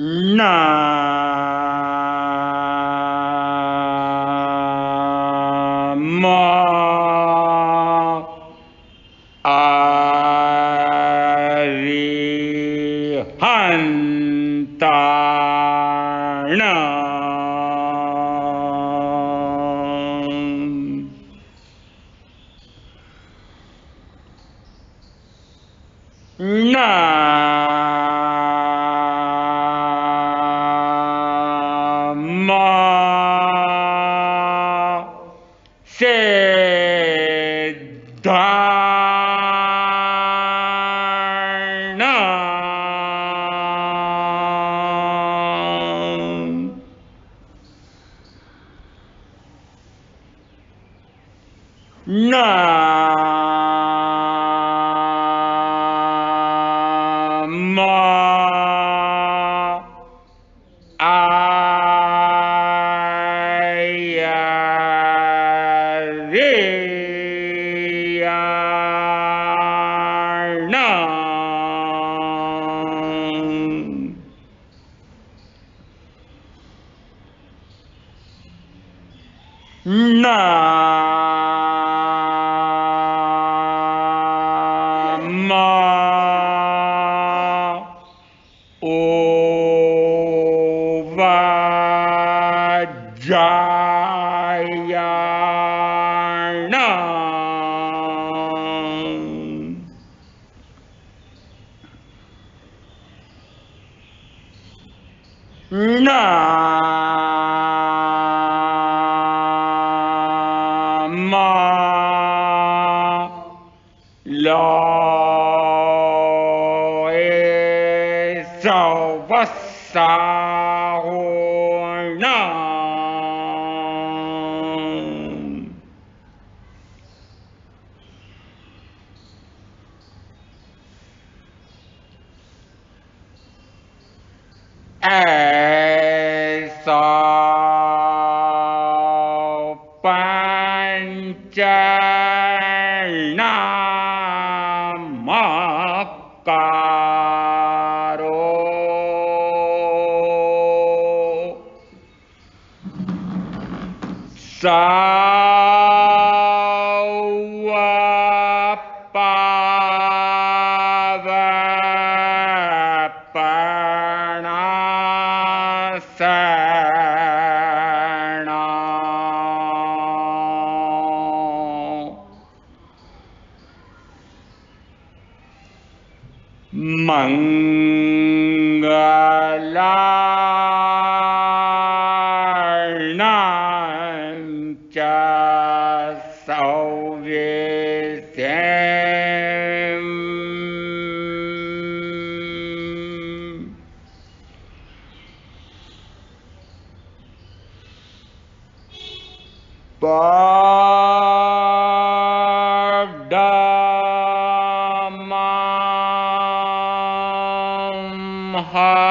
ना मा अरिहन्ताण ना मा सिद्धाण ना मा आयरियाण ना मा ओवाजायाण ना मा लोए सवसाहोण ऐसा मंगलार्णं च सौवेशम् Padamam Havai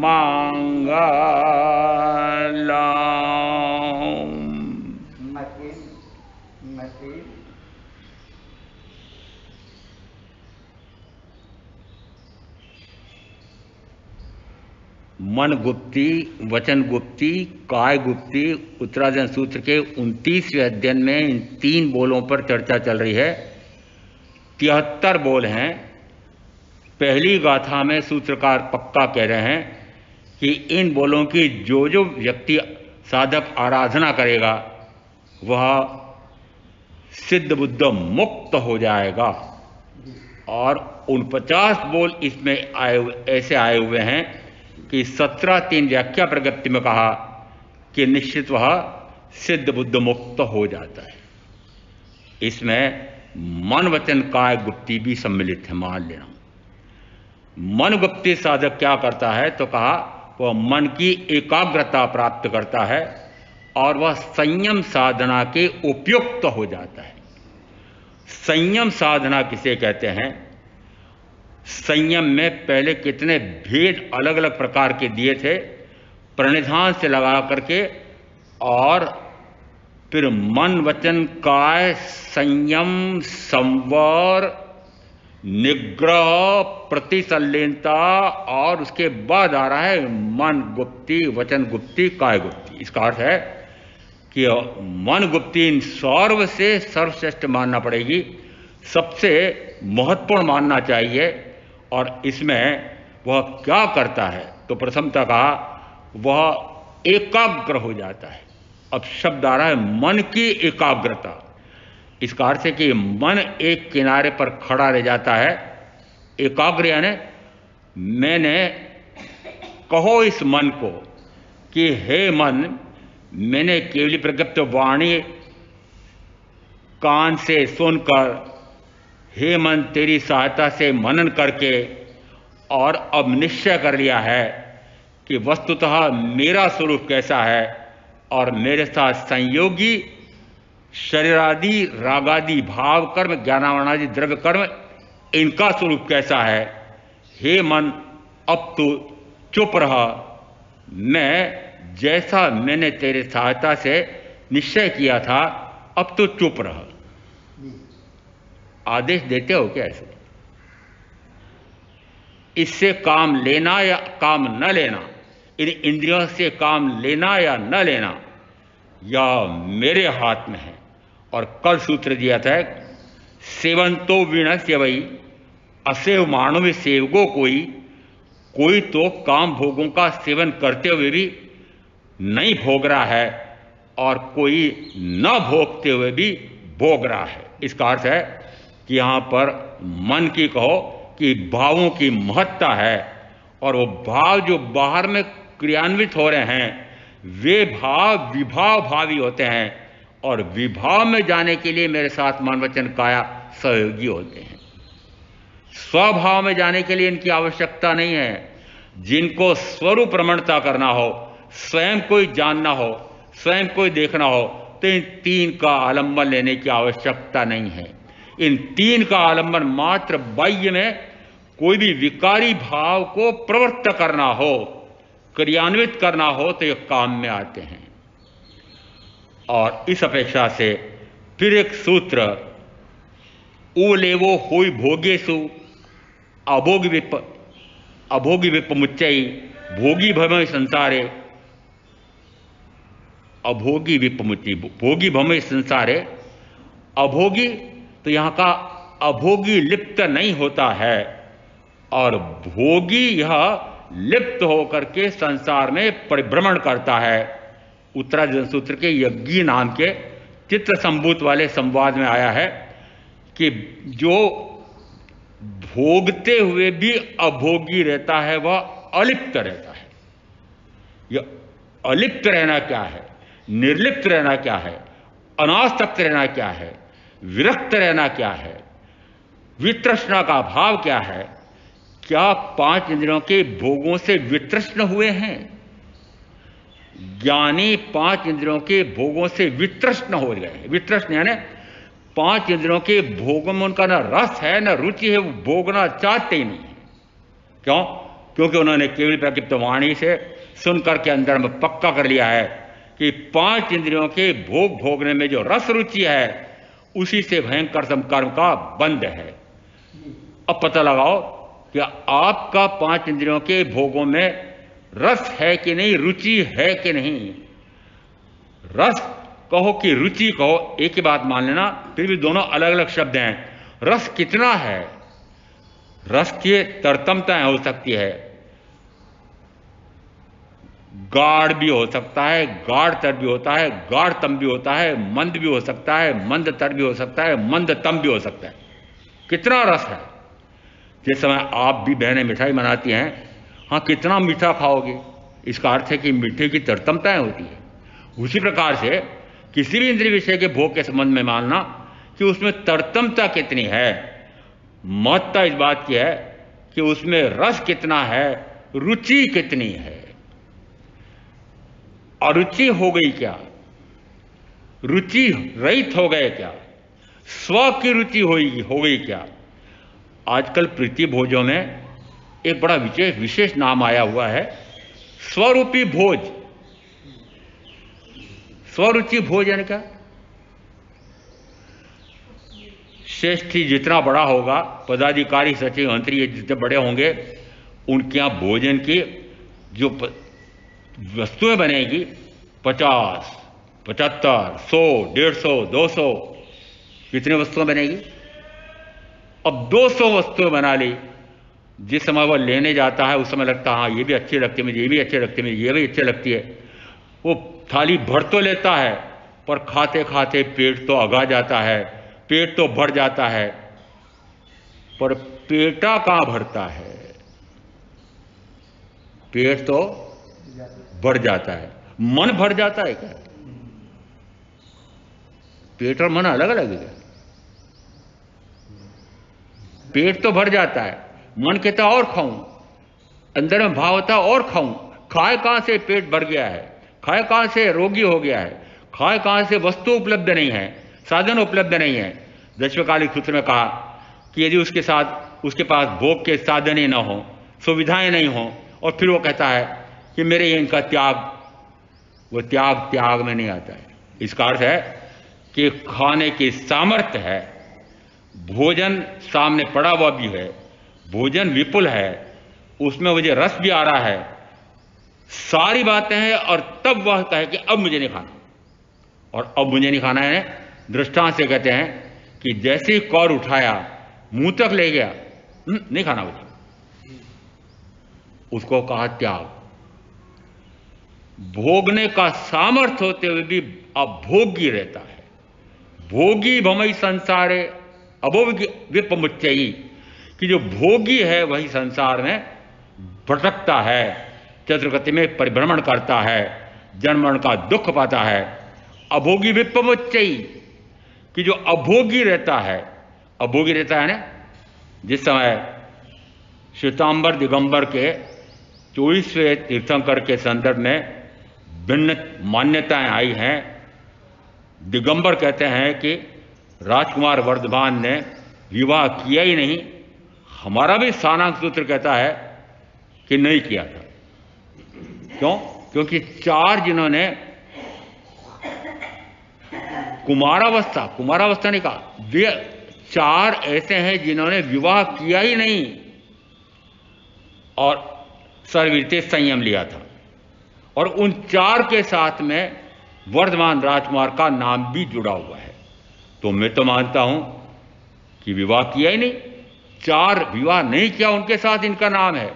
Mangalam मन गुप्ती, वचन गुप्ती, काय गुप्ती उत्तरार्जन सूत्र के 29वें अध्ययन में इन 3 बोलों पर चर्चा चल रही है। 73 बोल हैं। पहली गाथा में सूत्रकार पक्का कह रहे हैं कि इन बोलों की जो जो व्यक्ति साधक आराधना करेगा वह सिद्ध बुद्ध मुक्त हो जाएगा। और 49 बोल इसमें ऐसे आए हुए हैं कि 17-3 व्याख्या प्रगति में कहा कि निश्चित वह सिद्ध बुद्ध मुक्त हो जाता है। इसमें मन वचन काय गुप्ती भी सम्मिलित है, मान लेना। मन गुप्ती साधक क्या करता है तो कहा वह मन की एकाग्रता प्राप्त करता है और वह संयम साधना के उपयुक्त हो जाता है। संयम साधना किसे कहते हैं? संयम में पहले कितने भेद अलग अलग प्रकार के दिए थे, प्रणिधान से लगा करके और फिर मन वचन काय संयम संवर निग्रह प्रतिसंलीनता, और उसके बाद आ रहा है मन गुप्ती वचन गुप्ती काय गुप्ती। इसका अर्थ है कि मन गुप्ती इन सर्व से सर्वश्रेष्ठ मानना पड़ेगी, सबसे महत्वपूर्ण मानना चाहिए। और इसमें वह क्या करता है, तो प्रथमतः कहा वह एकाग्र हो जाता है। अब शब्द आ रहा है मन की एकाग्रता। इसका अर्थ है कि मन एक किनारे पर खड़ा रह जाता है। एकाग्र यानी मैंने कहो इस मन को कि हे मन, मैंने केवली प्रज्ञप्त वाणी कान से सुनकर, हे मन तेरी सहायता से मनन करके, और अब निश्चय कर लिया है कि वस्तुतः मेरा स्वरूप कैसा है और मेरे साथ संयोगी शरीरादि रागादि भाव कर्म ज्ञानावरणादि द्रव्य कर्म इनका स्वरूप कैसा है। हे मन अब तू चुप रहा, मैं जैसा मैंने तेरे सहायता से निश्चय किया था अब तो चुप रहा। आदेश देते हो क्या ऐसे? इससे काम लेना या काम न लेना, इन इंद्रियों से काम लेना या न लेना, या मेरे हाथ में है। और कल सूत्र दिया था, सेवंतो वीण सेवई असेव मानव सेवगो कोई तो काम भोगों का सेवन करते हुए भी नहीं भोग रहा है और कोई न भोगते हुए भी भोग रहा है। इसका अर्थ है कि यहाँ पर मन की कहो कि भावों की महत्ता है, और वो भाव जो बाहर में क्रियान्वित हो रहे हैं वे भाव विभाव भावी होते हैं, और विभाव में जाने के लिए मेरे साथ मन वचन काया सहयोगी होते हैं। स्वभाव में जाने के लिए इनकी आवश्यकता नहीं है। जिनको स्वरूप रमणता करना हो, स्वयं कोई जानना हो, स्वयं कोई देखना हो, तो इन तीन का आलंबन लेने की आवश्यकता नहीं है। इन तीन का आलंबन मात्र बाह्य में कोई भी विकारी भाव को प्रवृत्त करना हो, क्रियान्वित करना हो, तो ये काम में आते हैं। और इस अपेक्षा से फिर एक सूत्र, ऊ लेवो हुई भोगेशु अभोगी विपमुच्चई भोगी भमय संसारे, अभोगी विपमुच्चई भोगी भमय संसारे। अभोगी तो यहाँ का अभोगी लिप्त नहीं होता है, और भोगी यह लिप्त होकर के संसार में परिभ्रमण करता है। उत्तरार्जुन सूत्र के यज्ञी नाम के चित्र संभूत वाले संवाद में आया है कि जो भोगते हुए भी अभोगी रहता है वह अलिप्त रहता है। यह अलिप्त रहना क्या है, निर्लिप्त रहना क्या है, अनासक्त रहना क्या है, विरक्त रहना क्या है, वितृष्णा का भाव क्या है? क्या पांच इंद्रियों के भोगों से वितृष्ण हुए हैं? ज्ञानी पांच इंद्रियों के भोगों से वितृष्ण हो गए। वितृष्ण यानी पांच इंद्रियों के भोगों में उनका न रस है न रुचि है, वो भोगना चाहते ही नहीं। क्यों? क्योंकि उन्होंने केवल प्रकृत वाणी से सुनकर के अंदर में पक्का कर लिया है कि पांच इंद्रियों के भोग भोगने में जो रस रुचि है उसी से भयंकर कर्म का बंध है। अब पता लगाओ कि आपका पांच इंद्रियों के भोगों में रस है कि नहीं, रुचि है कि नहीं। रस कहो कि रुचि कहो, एक ही बात मान लेना, फिर भी दोनों अलग अलग शब्द हैं। रस कितना है? रस की तरतमताएं हो सकती है, गाढ़ भी हो सकता है, गाढ़तर भी होता है, गाढ़तम भी होता है, मंद भी हो सकता है, मंदतर भी हो सकता है, मंदतम भी हो सकता है। कितना रस है? जिस समय आप भी बहनें मिठाई बनाती हैं, हाँ कितना मीठा खाओगे, इसका अर्थ है कि मीठे की तरतमताएं होती है। उसी प्रकार से किसी भी इंद्रिय विषय के भोग के संबंध में मानना कि उसमें तरतमता कितनी है। महत्ता इस बात की है कि उसमें रस कितना है, रुचि कितनी है। अरुचि हो गई क्या? रुचि रहित हो गए क्या? स्व की रुचि हो गई क्या? आजकल प्रीति भोजों में एक बड़ा विशेष नाम आया हुआ है, स्वरूपी भोज। स्वरुचि भोज यानी क्या? श्रेष्ठी जितना बड़ा होगा, पदाधिकारी सचिव मंत्री ये जितने बड़े होंगे, उनके यहाँ भोजन की जो वस्तुएं बनेगी 50, 75, 100, 150, 200, कितने वस्तुएं बनेगी? अब 200 वस्तुएं बना ली। जिस समय वह लेने जाता है उस समय लगता है हाँ ये भी अच्छी लगती है मुझे, ये भी अच्छी लगती है मुझे, ये भी अच्छी लगती है। वो थाली भर तो लेता है, पर खाते खाते पेट तो अगा जाता है, पेट तो भर जाता है, पर पेटा कहाँ भरता है? पेट तो भर जाता है, मन भर जाता है क्या? पेट और मन अलग अलग है। पेट तो भर जाता है, मन कहता और खाऊं, अंदर में भाव होता और खाऊं। खाए कहां से पेट भर गया है, खाए कहां से रोगी हो गया है, खाए कहां से वस्तु उपलब्ध नहीं है, साधन उपलब्ध नहीं है। दशवकालिक सूत्र में कहा कि यदि उसके पास भोग के साधन ही ना हो, सुविधाएं नहीं हो, और फिर वो कहता है कि मेरे ये इनका त्याग, वो त्याग में नहीं आता है। इसका अर्थ है कि खाने की सामर्थ्य है, भोजन सामने पड़ा हुआ भी है, भोजन विपुल है, उसमें मुझे रस भी आ रहा है, सारी बातें हैं, और तब वह कहे कि अब मुझे नहीं खाना। और अब मुझे नहीं खाना है दृष्टांत से कहते हैं कि जैसे ही कौर उठाया मुंह तक ले गया, नहीं खाना मुझे, उसको कहा त्याग। भोगने का सामर्थ्य होते हुए भी अभोगी रहता है। भोगी भमई संसारे अभोगी विपमुच्चयी, कि जो भोगी है वही संसार में भटकता है, चतुर्गति में परिभ्रमण करता है, जन्म मरण का दुख पाता है। अभोगी विपमुच्चयी, कि जो अभोगी रहता है, अभोगी रहता है ना। जिस समय श्वेतांबर दिगंबर के 24वें तीर्थंकर के संदर्भ में भिन्न मान्यताएं आई हैं। दिगंबर कहते हैं कि राजकुमार वर्धमान ने विवाह किया ही नहीं। हमारा भी सानांग सूत्र कहता है कि नहीं किया था। क्यों? क्योंकि 4 जिन्होंने कुमारावस्था नहीं कहा, वे 4 ऐसे हैं जिन्होंने विवाह किया ही नहीं और सर्ववृत्ति संयम लिया था। और उन 4 के साथ में वर्धमान राजकुमार का नाम भी जुड़ा हुआ है। तो मैं तो मानता हूं कि विवाह किया ही नहीं, 4 विवाह नहीं किया, उनके साथ इनका नाम है।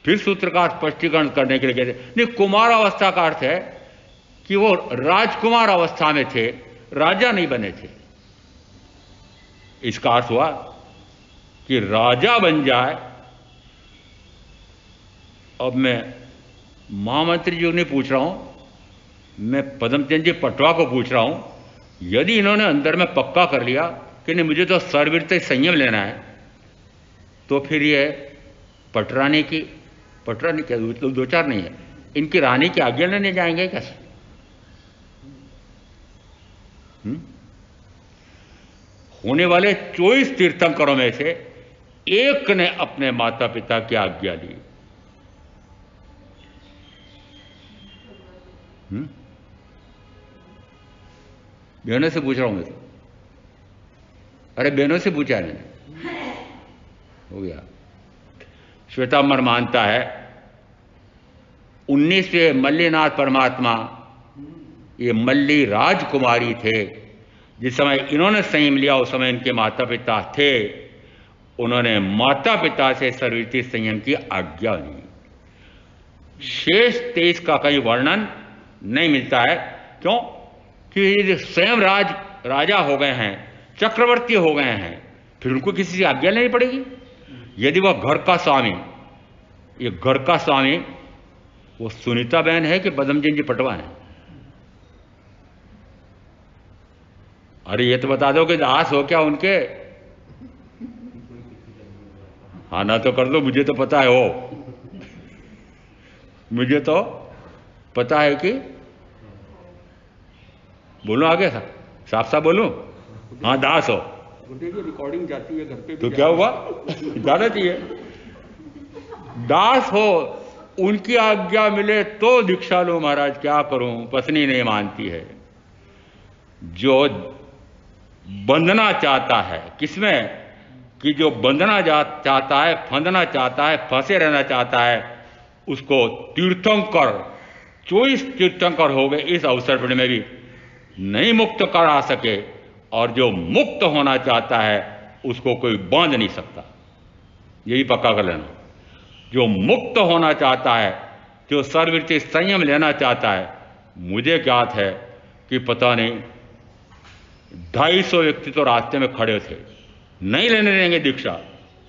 फिर सूत्रकार स्पष्टीकरण करने के लिए कहते नहीं, कुमार अवस्था का अर्थ है कि वो राजकुमार अवस्था में थे, राजा नहीं बने थे। इसका अर्थ हुआ कि राजा बन जाए। अब मैं महामंत्री जी को नहीं पूछ रहा हूं, मैं पद्मचंद जी पटवा को पूछ रहा हूं, यदि इन्होंने अंदर में पक्का कर लिया कि नहीं मुझे तो सर्ववृत्ति संयम लेना है, तो फिर ये पटरानी क्या 2-4 नहीं है, इनकी रानी की आज्ञा लेने जाएंगे कैसे? होने वाले 24 तीर्थंकरों में से एक ने अपने माता पिता की आज्ञा ली। बहनों से पूछ रहा हूं मैं तो, अरे बहनों से पूछा है मैंने, हो गया। श्वेतांबर मानता है 19वें मल्लीनाथ परमात्मा ये मल्ली राजकुमारी थे। जिस समय इन्होंने संयम लिया उस समय इनके माता पिता थे, उन्होंने माता पिता से सर्ववृत्ति संयम की आज्ञा ली। शेष 23 का कहीं वर्णन नहीं मिलता है। क्यों? कि स्वयं राजा हो गए हैं, चक्रवर्ती हो गए हैं, फिर उनको किसी से आज्ञा लेनी पड़ेगी। यदि वह घर का स्वामी, ये घर का स्वामी वो सुनीता बहन है कि पद्मचंद जी पटवा है? अरे ये तो बता दो कि दास हो क्या उनके? हाँ ना तो कर दो, मुझे तो पता है हो, मुझे तो पता है कि बोलो आगे साफ साफ बोलूं। हाँ दास हो। रिकॉर्डिंग जाती है घर पे तो क्या हुआ? जाना चाहिए। दास हो, उनकी आज्ञा मिले तो दीक्षा लो महाराज, क्या करूं, पत्नी नहीं मानती है। जो बंधना चाहता है। किसमें? कि जो बंधना चाहता है, फंदना चाहता है, फंसे रहना चाहता है, उसको तीर्थंकर 24 तीर्थंकर हो गए इस अवसर पर में भी नहीं मुक्त करा सके, और जो मुक्त होना चाहता है उसको कोई बांध नहीं सकता। यही पक्का कर लेना। जो मुक्त होना चाहता है, जो सर्ववृत्ति संयम लेना चाहता है, मुझे ज्ञात है कि पता नहीं 250 व्यक्ति तो रास्ते में खड़े थे, नहीं लेने देंगे दीक्षा,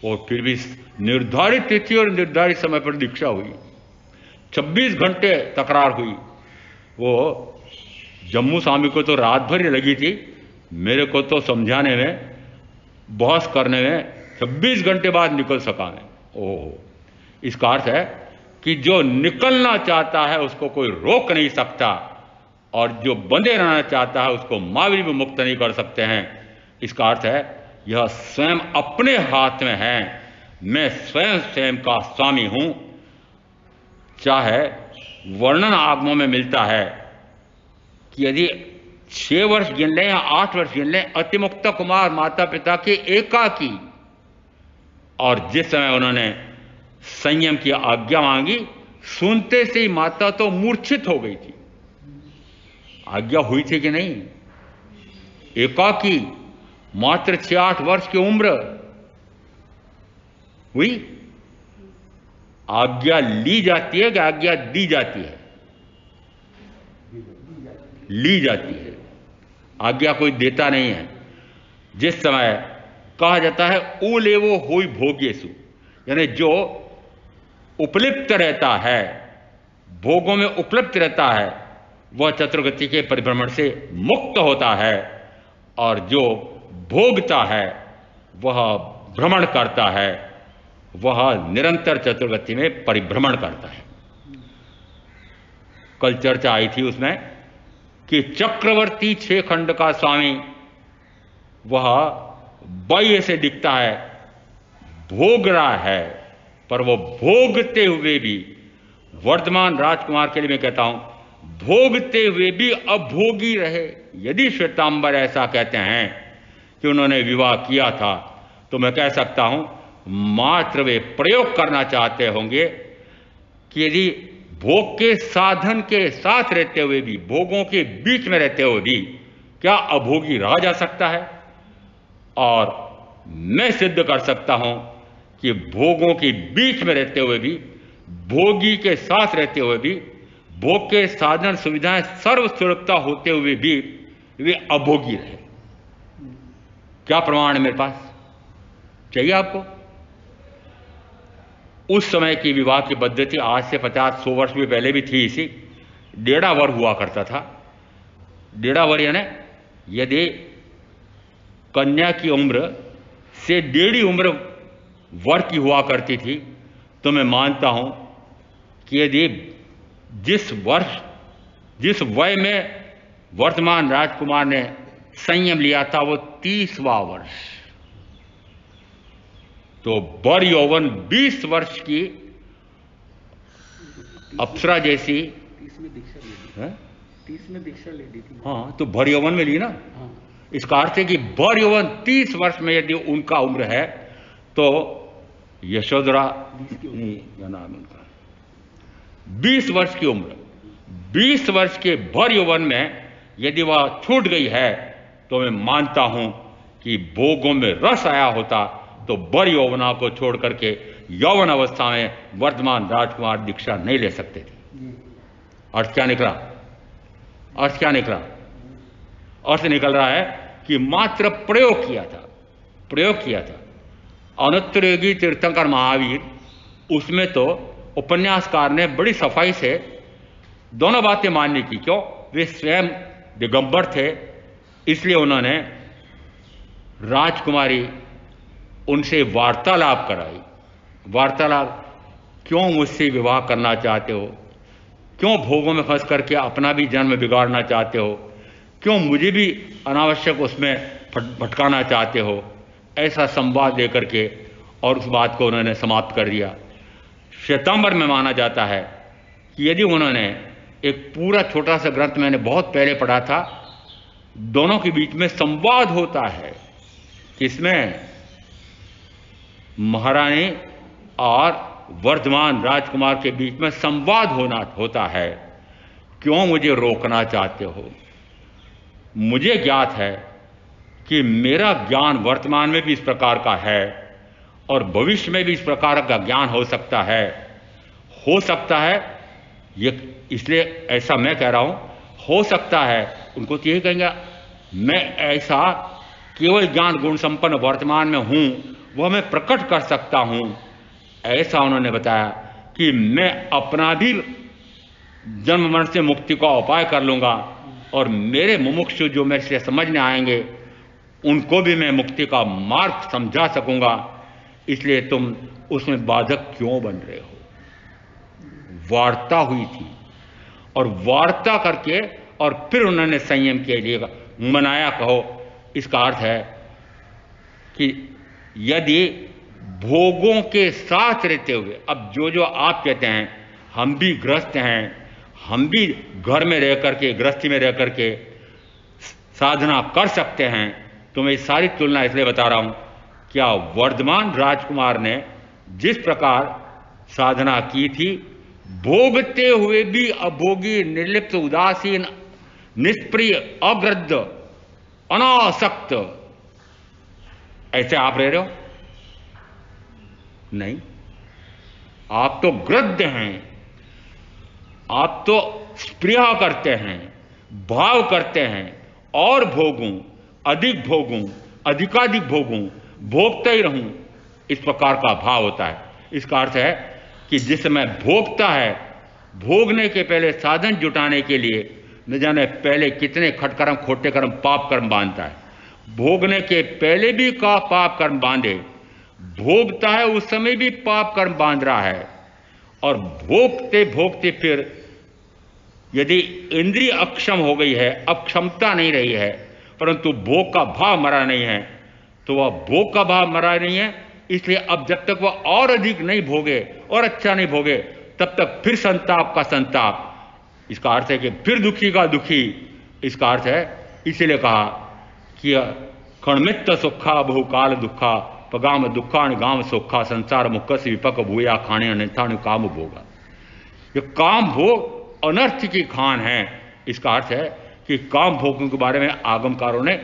और फिर भी निर्धारित तिथि और निर्धारित समय पर दीक्षा हुई। 26 घंटे तकरार हुई। वो जम्मू स्वामी को तो रात भर ही लगी थी, मेरे को तो समझाने में, बहस करने में 26 घंटे बाद निकल सका मैं। ओह, इसका अर्थ है कि जो निकलना चाहता है उसको कोई रोक नहीं सकता, और जो बंधे रहना चाहता है उसको महावीर भी मुक्त नहीं कर सकते हैं। इसका अर्थ है यह स्वयं अपने हाथ में है। मैं स्वयं स्वयं का स्वामी हूं। चाहे वर्णन आगमों में मिलता है कि यदि 6 वर्ष गिन लें या 8 वर्ष गिन लें, अतिमुक्त कुमार माता पिता के एकाकी, और जिस समय उन्होंने संयम की आज्ञा मांगी, सुनते से ही माता तो मूर्छित हो गई थी। आज्ञा हुई थी कि नहीं? एकाकी, मात्र 6-8 वर्ष की उम्र हुई। आज्ञा ली जाती है कि आज्ञा दी जाती है? ली जाती है। आज्ञा कोई देता नहीं है। जिस समय कहा जाता है ऊ लेवो होई भोग्येसु, यानी जो उपलिप्त रहता है, भोगों में उपलिप्त रहता है, वह चतुर्गति के परिभ्रमण से मुक्त होता है, और जो भोगता है वह भ्रमण करता है, वह निरंतर चतुर्गति में परिभ्रमण करता है। कल चर्चा आई थी उसमें कि चक्रवर्ती 6 खंड का स्वामी वह बाह्य से दिखता है, भोग रहा है, पर वो भोगते हुए भी, वर्तमान राजकुमार के लिए मैं कहता हूं, भोगते हुए भी अभोगी रहे। यदि श्वेतांबर ऐसा कहते हैं कि उन्होंने विवाह किया था, तो मैं कह सकता हूं मात्र वे प्रयोग करना चाहते होंगे कि यदि भोग के साधन के साथ रहते हुए भी, भोगों के बीच में रहते हुए भी, क्या अभोगी रहा जा सकता है? और मैं सिद्ध कर सकता हूं कि भोगों के बीच में रहते हुए भी, भोगी के साथ रहते हुए भी, भोग के साधन सुविधाएं सर्व सुलभता होते हुए भी वे अभोगी रहे। क्या प्रमाण है मेरे पास? चाहिए आपको? उस समय की विवाह की पद्धति आज से 50-100 वर्ष भी पहले भी थी। इसी डेढ़ा वर हुआ करता था। डेढ़ा वर यानी यदि कन्या की उम्र से डेढ़ी उम्र वर की हुआ करती थी, तो मैं मानता हूं कि यदि जिस वय में वर्तमान राजकुमार ने संयम लिया था वो 30वां वर्ष, तो वर यौवन 20 वर्ष की अप्सरा जैसी 30 में दीक्षा ले ली। 30 में दीक्षा ले ली थी। हाँ, तो भर यौवन में ली ना। हाँ। इसका अर्थ है कि भर यौवन 30 वर्ष में यदि उनका उम्र है, तो यशोधरा क्या नाम है उनका, 20 वर्ष की उम्र, 20 वर्ष के भर यौवन में यदि वह छूट गई है, तो मैं मानता हूं कि भोगों में रस आया होता तो भर यौवना को छोड़ करके यौवन अवस्था में वर्तमान राजकुमार दीक्षा नहीं ले सकते थे। अर्थ क्या निकला? अर्थ क्या निकला? अर्थ निकल रहा है कि मात्र प्रयोग किया था, प्रयोग किया था। अनुत्तरयोगी तीर्थंकर महावीर, उसमें तो उपन्यासकार ने बड़ी सफाई से दोनों बातें मानने की। क्यों? वे स्वयं दिगंबर थे, इसलिए उन्होंने राजकुमारी उनसे वार्तालाप कराई। वार्तालाप, क्यों मुझसे विवाह करना चाहते हो? क्यों भोगों में फंस करके अपना भी जन्म बिगाड़ना चाहते हो? क्यों मुझे भी अनावश्यक उसमें भटकाना चाहते हो? ऐसा संवाद देकर के और उस बात को उन्होंने समाप्त कर दिया। श्वेतांबर में माना जाता है कि यदि उन्होंने एक पूरा छोटा सा ग्रंथ मैंने बहुत पहले पढ़ा था, दोनों के बीच में संवाद होता है। किसमें? महारानी और वर्धमान राजकुमार के बीच में संवाद होता है। क्यों मुझे रोकना चाहते हो? मुझे ज्ञात है कि मेरा ज्ञान वर्तमान में भी इस प्रकार का है और भविष्य में भी इस प्रकार का ज्ञान हो सकता है। ये इसलिए ऐसा मैं कह रहा हूं, हो सकता है। उनको तो यही कहेंगे मैं ऐसा केवल ज्ञान गुण संपन्न वर्तमान में हूं, वह मैं प्रकट कर सकता हूं। ऐसा उन्होंने बताया कि मैं अपना भी जन्म मरण से मुक्ति का उपाय कर लूंगा और मेरे मुमुक्षु जो मेरे से समझने आएंगे उनको भी मैं मुक्ति का मार्ग समझा सकूंगा। इसलिए तुम उसमें बाधक क्यों बन रहे हो? वार्ता हुई थी और वार्ता करके और फिर उन्होंने संयम के लिए मनाया, कहो। इसका अर्थ है कि यदि भोगों के साथ रहते हुए, अब जो आप कहते हैं हम भी ग्रस्त हैं, हम भी घर में रह करके, गृहस्थी में रह करके साधना कर सकते हैं, तो मैं सारी तुलना इसलिए बता रहा हूं। क्या वर्धमान राजकुमार ने जिस प्रकार साधना की थी, भोगते हुए भी अभोगी, निर्लिप्त, उदासीन, निष्प्रिय, अग्रद्ध, अनासक्त, ऐसे आप रह रहे हो? नहीं, आप तो ग्रद्ध हैं। आप तो स्प्रिया करते हैं, भाव करते हैं और भोगूं, अधिक भोगूं, अधिकाधिक भोगूं, भोगता ही रहूं, इस प्रकार का भाव होता है। इसका अर्थ है कि जिस समय भोगता है, भोगने के पहले साधन जुटाने के लिए न जाने पहले कितने खटकर्म, खोटे कर्म, पाप कर्म बांधता है। भोगने के पहले भी का पाप कर्म बांधे, भोगता है उस समय भी पाप कर्म बांध रहा है। और भोगते भोगते फिर यदि इंद्रिय अक्षम हो गई है, अक्षमता नहीं रही है, परंतु भोग का भाव मरा नहीं है, तो वह भोग का भाव मरा नहीं है। इसलिए अब जब तक वह और अधिक नहीं भोगे और अच्छा नहीं भोगे, तब तक फिर संताप का संताप। इसका अर्थ है कि फिर दुखी का दुखी। इसका अर्थ है, इसीलिए कहा कि कणमित्त सुखा बहुकाल दुखा पगाम दुखान गाम सुखा संसार मुक्ख से विपक भूया खाने अन्यथा काम भोगा। ये काम भोग अनर्थ की खान है। इसका अर्थ है कि काम भोगों के बारे में आगमकारों ने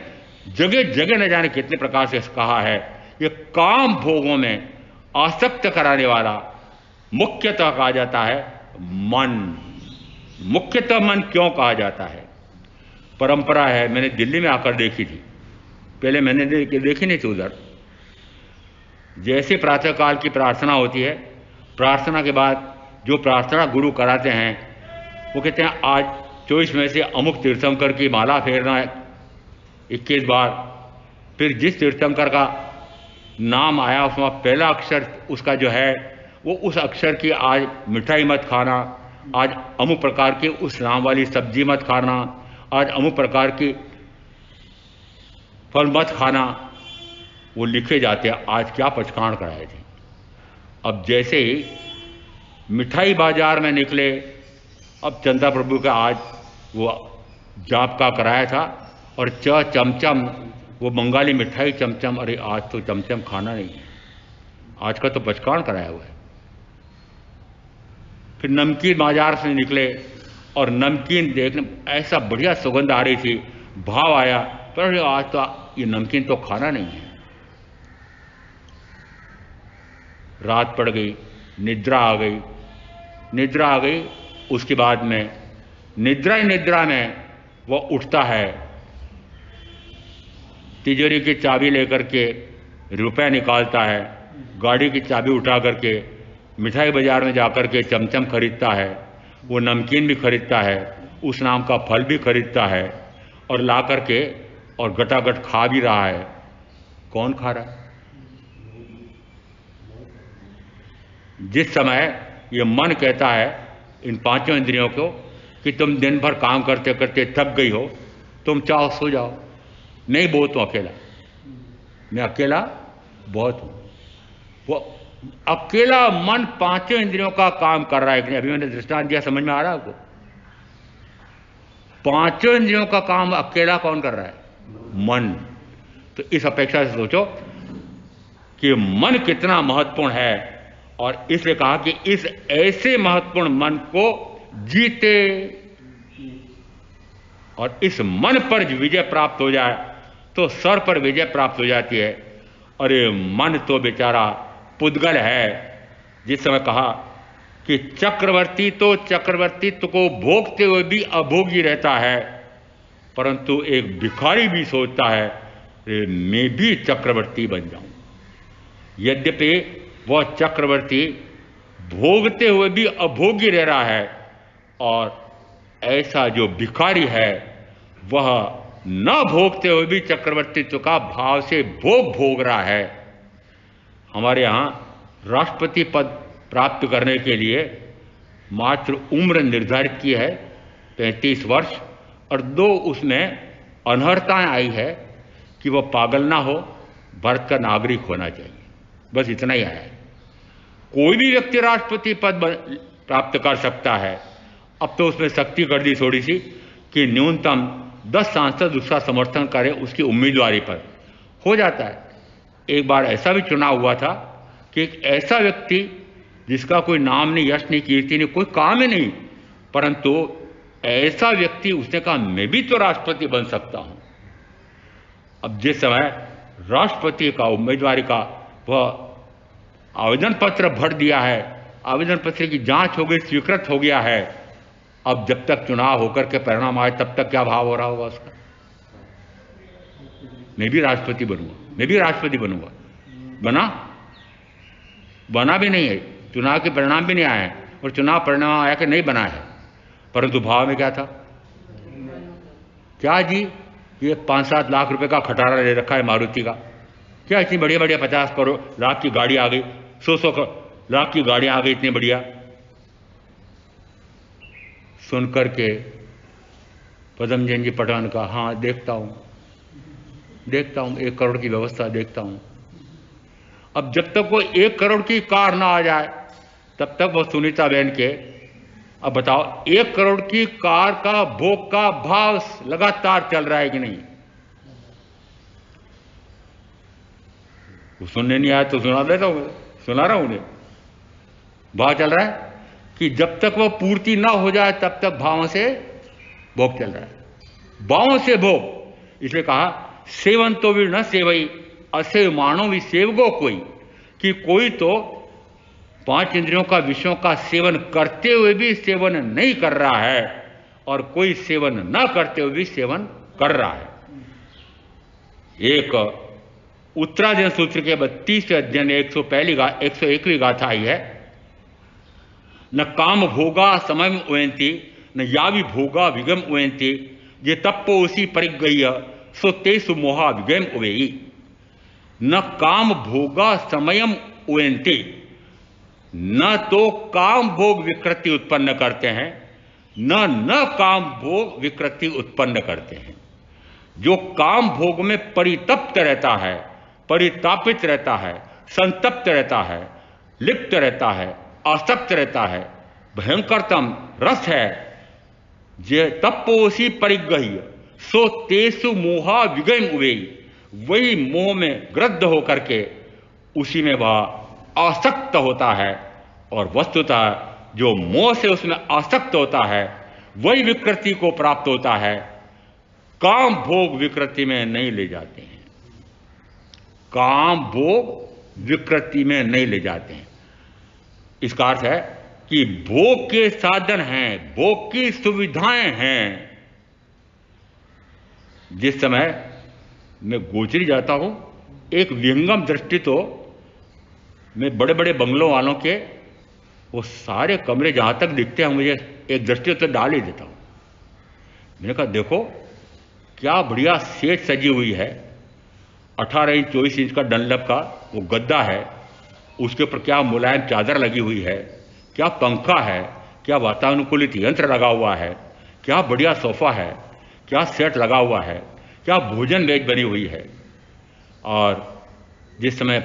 जगह जगह न जाने कितने प्रकार से कहा है। ये काम भोगों में आसक्त कराने वाला मुख्यतः कहा जाता है मन। मुख्यतः मन क्यों कहा जाता है? परंपरा है, मैंने दिल्ली में आकर देखी थी, पहले मैंने देखी नहीं थी उधर। जैसे प्रातःकाल की प्रार्थना होती है, प्रार्थना के बाद जो प्रार्थना गुरु कराते हैं वो कहते हैं आज 24 में से अमुक तीर्थंकर की माला फेरना है 21 बार। फिर जिस तीर्थंकर का नाम आया उसमें पहला अक्षर उसका जो है वो उस अक्षर की आज मिठाई मत खाना, आज अमुक प्रकार की उस नाम वाली सब्जी मत खाना, आज अमुक प्रकार की फल मत खाना, वो लिखे जाते हैं। आज क्या पचकान कराए थे। अब जैसे ही मिठाई बाजार में निकले, अब चंदा प्रभु का आज वो जाप का कराया था और चमचम वो बंगाली मिठाई चमचम। अरे आज तो चमचम खाना नहीं है, आज का तो पचकान कराया हुआ है। फिर नमकीन बाजार से निकले और नमकीन देखने ऐसा बढ़िया सुगंध आ रही थी, भाव आया, पर आज तो ये नमकीन तो खाना नहीं है। रात पड़ गई, निद्रा आ गई। निद्रा आ गई, उसके बाद में निद्रा ही निद्रा में वो उठता है, तिजोरी की चाबी लेकर के रुपए निकालता है, गाड़ी की चाबी उठा करके मिठाई बाजार में जाकर के चमचम खरीदता है, वो नमकीन भी खरीदता है, उस नाम का फल भी खरीदता है और ला करके और गटागट खा भी रहा है। कौन खा रहा है? जिस समय ये मन कहता है इन पांचों इंद्रियों को कि तुम दिन भर काम करते करते थक गई हो, तुम चाहो सो जाओ। नहीं, बहुत हूं अकेला, मैं अकेला बहुत हूं। वो अकेला मन पांचों इंद्रियों का काम कर रहा है कि नहीं? अभी मैंने दृष्टांत दिया, समझ में आ रहा है आपको? पांचों इंद्रियों का काम अकेला कौन कर रहा है? मन। तो इस अपेक्षा से सोचो कि मन कितना महत्वपूर्ण है, और इसलिए कहा कि इस ऐसे महत्वपूर्ण मन को जीते, और इस मन पर विजय प्राप्त हो जाए तो सर पर विजय प्राप्त हो जाती है। और ये मन तो बेचारा पुद्गल है। जिस समय कहा कि चक्रवर्ती तो चक्रवर्तित्व को भोगते हुए भी अभोगी रहता है, परंतु एक भिखारी भी सोचता है मैं भी चक्रवर्ती बन जाऊं। यद्यपि वह चक्रवर्ती भोगते हुए भी अभोगी रह रहा है, और ऐसा जो भिखारी है वह न भोगते हुए भी चक्रवर्तित्व का भाव से भोग रहा है। हमारे यहाँ राष्ट्रपति पद प्राप्त करने के लिए मात्र उम्र निर्धारित की है 35 वर्ष, और 2 उसमें अनर्हताएं आई है कि वह पागल ना हो, भारत का नागरिक होना चाहिए, बस इतना ही आया है। कोई भी व्यक्ति राष्ट्रपति पद प्राप्त कर सकता है। अब तो उसमें सख्ती कर दी थोड़ी सी कि न्यूनतम 10 सांसद उसका समर्थन करें उसकी उम्मीदवारी पर, हो जाता है। एक बार ऐसा भी चुनाव हुआ था कि एक ऐसा व्यक्ति जिसका कोई नाम नहीं, यश नहीं, कीर्ति नहीं, कोई काम ही नहीं, परंतु ऐसा व्यक्ति, उसने कहा मैं भी तो राष्ट्रपति बन सकता हूं। अब जिस समय राष्ट्रपति का उम्मीदवारी का वह आवेदन पत्र भर दिया है, आवेदन पत्र की जांच हो गई, स्वीकृत हो गया है, अब जब तक चुनाव होकर के परिणाम आए तब तक क्या भाव हो रहा होगा उसका? मैं भी राष्ट्रपति बनूंगा, मैं भी राष्ट्रपति बनूंगा। बना भी नहीं है, चुनाव के परिणाम भी नहीं आए हैं, और चुनाव परिणाम आया कि नहीं बना है, परंतु भाव में क्या था? क्या जी, ये 5-7 लाख रुपए का खटारा ले रखा है मारुति का, क्या इतनी बढ़िया बढ़िया 50 करोड़ लाख की गाड़ी आ गई, 100 लाख की गाड़ी आ गई, इतनी बढ़िया। सुनकर के पद्मजन जी पठान का, हाँ देखता हूं 1 करोड़ की व्यवस्था देखता हूं। अब जब तक वो 1 करोड़ की कार ना आ जाए तब तक वो सुनीता बहन के, अब बताओ 1 करोड़ की कार का भोग का भाव लगातार चल रहा है कि नहीं? वो सुनने नहीं आया तो सुना देता हूं, सुना रहा हूं उन्हें। भाव चल रहा है कि जब तक वह पूर्ति ना हो जाए तब तक भावों से भोग चल रहा है, भावों से भोग। इसलिए कहा सेवन तो भी न सेवई असेव मानो भी सेवगो कोई, कि कोई तो 5 इंद्रियों का विषयों का सेवन करते हुए भी सेवन नहीं कर रहा है, और कोई सेवन न करते हुए भी सेवन कर रहा है। एक उत्तराधीन सूत्र के 32वें अध्याय में 101वीं गाथा आई है, न काम भोगा समय उयंती न यावि भोगा विगम उयंती, ये तप्पोसी परिगय सो तेसु मोहा विगम उवेई। न काम भोगा समयम उयंती, न तो काम भोग विकृति उत्पन्न करते हैं, न काम भोग विकृति उत्पन्न करते हैं। जो काम भोग में परितप्त रहता है, परितापित रहता है, संतप्त रहता है, लिप्त रहता है, आसक्त रहता है, भयंकरतम रस है, जे तप्पोसी परिगह्य सो तेसु मोहा विगम उवेई, वही मोह में ग्रद्ध होकर के उसी में वह आसक्त होता है, और वस्तुतः जो मोह से उसमें आसक्त होता है वही विकृति को प्राप्त होता है। काम भोग विकृति में नहीं ले जाते हैं, काम भोग विकृति में नहीं ले जाते हैं। इसका अर्थ है कि भोग के साधन हैं, भोग की सुविधाएं हैं। जिस समय मैं गोचरी जाता हूं, एक विहंगम दृष्टि तो मैं बड़े बड़े बंगलों वालों के वो सारे कमरे जहां तक दिखते हैं मुझे एक दृष्टि तो डाल ही देता हूं। मैंने कहा देखो क्या बढ़िया सेट सजी हुई है, 18 इंच 24 इंच का डनलप का वो गद्दा है, उसके ऊपर क्या मुलायम चादर लगी हुई है, क्या पंखा है, क्या वातानुकूलित यंत्र लगा हुआ है, क्या बढ़िया सोफा है, क्या सेट लगा हुआ है, क्या भोजन मेज बनी हुई है। और जिस समय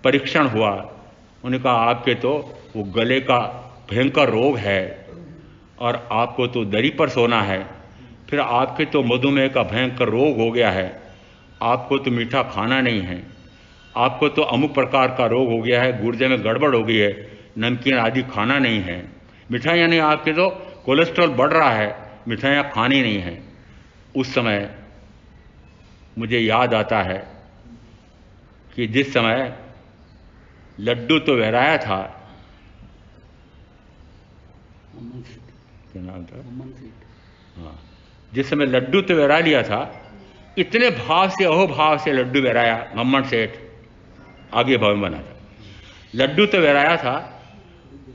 परीक्षण हुआ उन्होंने कहा आपके तो वो गले का भयंकर रोग है और आपको तो दरी पर सोना है, फिर आपके तो मधुमेह का भयंकर रोग हो गया है, आपको तो मीठा खाना नहीं है, आपको तो अमुक प्रकार का रोग हो गया है, गुर्दे में गड़बड़ हो गई है, नमकीन आदि खाना नहीं है, मिठाइयाँ नहीं, आपके तो कोलेस्ट्रॉल बढ़ रहा है, मिठाइयाँ खानी नहीं है। उस समय मुझे याद आता है कि जिस समय लड्डू तो वहराया था, क्या नाम था, हाँ, जिस समय लड्डू तो वहरा लिया था, इतने भाव से अहोभाव से लड्डू वहराया, घम्मन सेठ आगे भवन बना था, लड्डू तो वहराया था,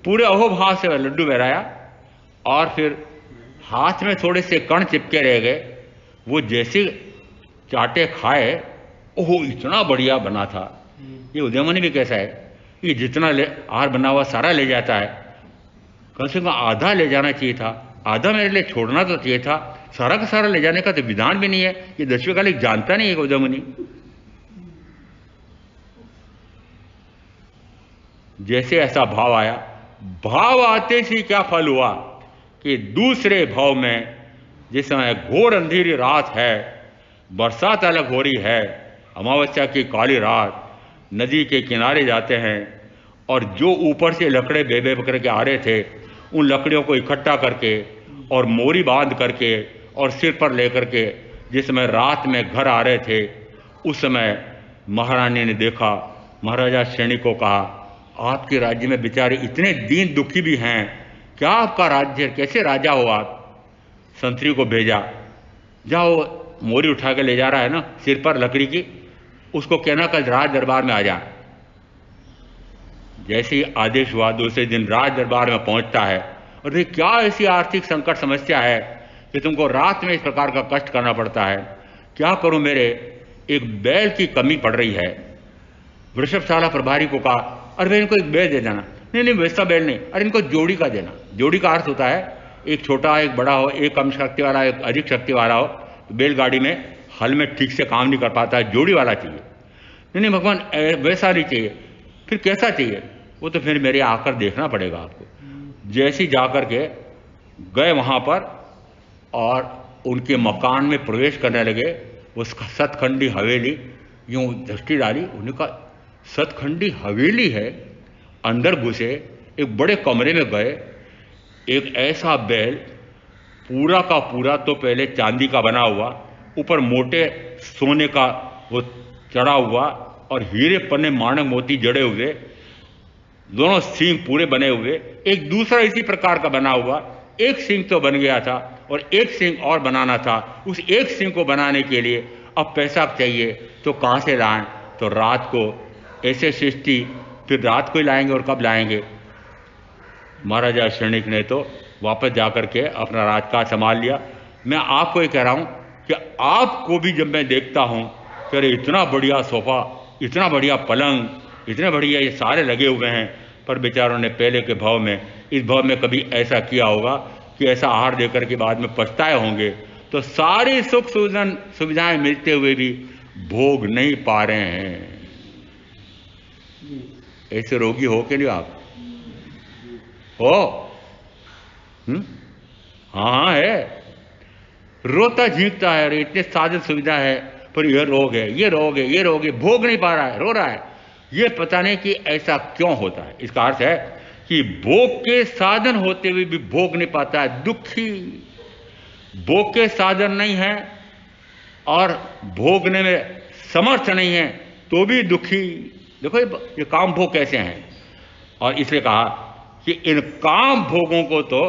पूरे अहोभाव से लड्डू वहराया, और फिर हाथ में थोड़े से कण चिपके रह गए, वो जैसे चाटे खाए, ओहो इतना बढ़िया बना था। ये उदयमणि भी कैसा है, ये जितना आहार बना हुआ सारा ले जाता है, कम से कम आधा ले जाना चाहिए था, आधा मेरे लिए छोड़ना तो चाहिए था, सारा का सारा ले जाने का तो विधान भी नहीं है। ये दशविकालिक जानता नहीं है उदयमणि। जैसे ऐसा भाव आया, भाव आते से क्या फल हुआ कि दूसरे भाव में जिस समय घोर अंधेरी रात है, बरसात अलग हो रही है, अमावस्या की काली रात, नदी के किनारे जाते हैं, और जो ऊपर से लकड़े बेबे पकड़ के आ रहे थे, उन लकड़ियों को इकट्ठा करके और मोरी बांध करके और सिर पर लेकर के जिस समय रात में घर आ रहे थे, उस समय महारानी ने देखा, महाराजा श्रेणी को कहा, आपके राज्य में बेचारे इतने दीन दुखी भी हैं, क्या आपका राज्य, कैसे राजा हो आप? संतरी को भेजा, जाओ मोरी उठा के ले जा रहा है ना सिर पर लकड़ी की, उसको कहना कल राज दरबार में आ जा। जैसे ही आदेश हुआ, दूसरे दिन राज दरबार में पहुंचता है, और देखिए क्या ऐसी आर्थिक संकट समस्या है कि तुमको रात में इस प्रकार का कष्ट करना पड़ता है, क्या करूं, मेरे एक बैल की कमी पड़ रही है। वृषभशाला प्रभारी को कहा, अरे भाई इनको एक बैल दे देना। नहीं नहीं वैसा बैल नहीं, अरे इनको जोड़ी का देना। जोड़ी का अर्थ होता है एक छोटा एक बड़ा हो, एक कम शक्ति वाला एक अधिक शक्ति वाला हो, तो बैलगाड़ी में हल में ठीक से काम नहीं कर पाता है, जोड़ी वाला चाहिए। नहीं नहीं भगवान वैसा नहीं चाहिए, फिर कैसा चाहिए? वो तो फिर मेरे आकर देखना पड़ेगा आपको। जैसे जा कर के गए वहाँ पर और उनके मकान में प्रवेश करने लगे, वो सतखंडी हवेली, यूँ दृष्टि डाली, उन्होंने कहा सतखंडी हवेली है। अंदर घुसे, एक बड़े कमरे में गए, एक ऐसा बैल पूरा का पूरा तो पहले चांदी का बना हुआ, ऊपर मोटे सोने का वो चढ़ा हुआ और हीरे पन्ने माणक मोती जड़े हुए, दोनों सींग पूरे बने हुए, एक दूसरा इसी प्रकार का बना हुआ, एक सींग तो बन गया था और एक सींग और बनाना था। उस एक सींग को बनाने के लिए अब पैसा चाहिए, तो कहाँ से लाएं? तो रात को ऐसे सृष्टि, फिर रात को ही लाएंगे और कब लाएंगे? महाराजा शरणिक ने तो वापस जाकर के अपना राजकाज संभाल लिया। मैं आपको ये कह रहा हूँ कि आपको भी जब मैं देखता हूँ कि अरे इतना बढ़िया सोफा, इतना बढ़िया पलंग, इतने बढ़िया ये सारे लगे हुए हैं, पर बेचारों ने पहले के भाव में, इस भाव में कभी ऐसा किया होगा कि ऐसा आहार देकर के बाद में पछताए होंगे, तो सारी सुख सुविधाएं मिलते हुए भी भोग नहीं पा रहे हैं। ऐसे रोगी हो के नहीं आप हो? हाँ है, रोता झींकता है, अरे इतने साधन सुविधा है, पर यह रोग है, ये रोग है, ये रोग है, भोग नहीं पा रहा है, रो रहा है। ये पता नहीं कि ऐसा क्यों होता है। इसका अर्थ है कि भोग के साधन होते हुए भी भोग नहीं पाता है, दुखी। भोग के साधन नहीं है और भोगने में समर्थ नहीं है तो भी दुखी। देखो ये काम भोग कैसे हैं। और इसलिए कहा कि इन काम भोगों को तो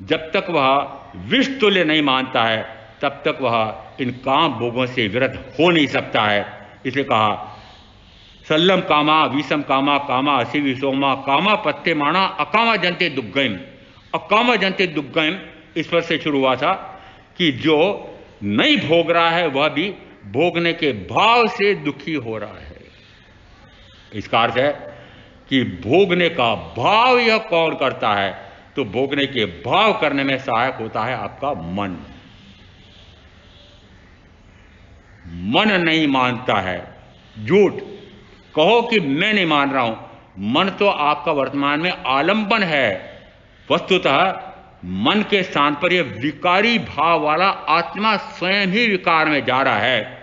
जब तक वह विष तुल्य नहीं मानता है, तब तक वह इन काम भोगों से विरत हो नहीं सकता है। इसलिए कहा सल्लम कामा विषम कामा कामा असी विषोमा कामा पत्ते माणा अकामा जनते दुग्गम। अकामा जनते दुग्गम इस पर से शुरू हुआ था कि जो नहीं भोग रहा है वह भी भोगने के भाव से दुखी हो रहा है। इसका अर्थ है कि भोगने का भाव यह कौन करता है? तो भोगने के भाव करने में सहायक होता है आपका मन। मन नहीं मानता है, झूठ कहो कि मैं नहीं मान रहा हूं, मन तो आपका वर्तमान में आलंबन है। वस्तुतः मन के स्थान पर यह विकारी भाव वाला आत्मा स्वयं ही विकार में जा रहा है।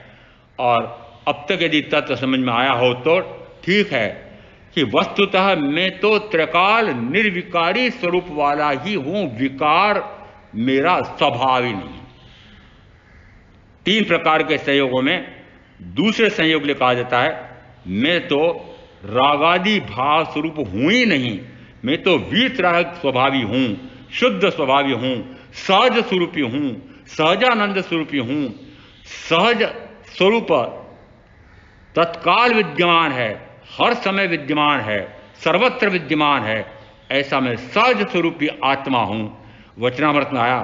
और अब तक यदि तत्व समझ में आया हो तो ठीक है कि वस्तुतः मैं तो त्रिकाल निर्विकारी स्वरूप वाला ही हूं, विकार मेरा स्वभाव ही नहीं। 3 प्रकार के संयोगों में दूसरे संयोग में कहा जाता है मैं तो रागादि भाव स्वरूप हूं ही नहीं, मैं तो वीतराग स्वभावी हूं, शुद्ध स्वभावी हूं, सहज स्वरूपी हूं, सहजानंद स्वरूपी हूं। सहज स्वरूप तत्काल विद्यमान है, हर समय विद्यमान है, सर्वत्र विद्यमान है, ऐसा मैं सहज स्वरूपी आत्मा हूं। वचनामृत में आया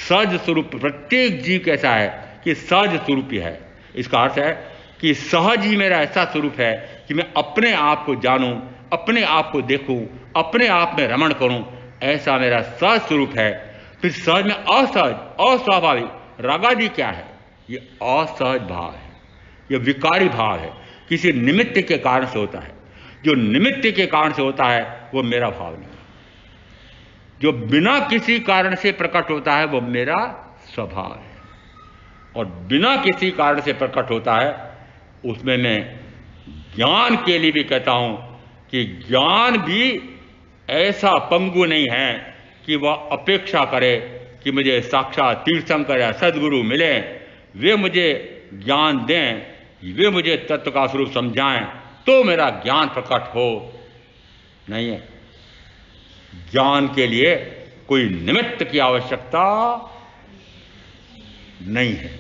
सहज स्वरूप प्रत्येक जीव कैसा है कि सहज स्वरूपी है। इसका अर्थ है कि सहज ही मेरा ऐसा स्वरूप है कि मैं अपने आप को जानूं, अपने आप को देखूं, अपने आप में रमण करूं, ऐसा मेरा सहज स्वरूप है। फिर सहज में असहज, अस्वाभाविक रागादि क्या है? ये असहज भाव है, यह विकारी भाव है, किसी निमित्त के कारण से होता है। जो निमित्त के कारण से होता है वो मेरा भाव नहीं है। जो बिना किसी कारण से प्रकट होता है वो मेरा स्वभाव है, और बिना किसी कारण से प्रकट होता है उसमें मैं ज्ञान के लिए भी कहता हूं कि ज्ञान भी ऐसा पंगु नहीं है कि वह अपेक्षा करे कि मुझे साक्षात तीर्थंकर या सदगुरु मिले, वे मुझे ज्ञान दें, वे मुझे तत्व का स्वरूप समझाएं तो मेरा ज्ञान प्रकट हो। नहीं है, ज्ञान के लिए कोई निमित्त की आवश्यकता नहीं है।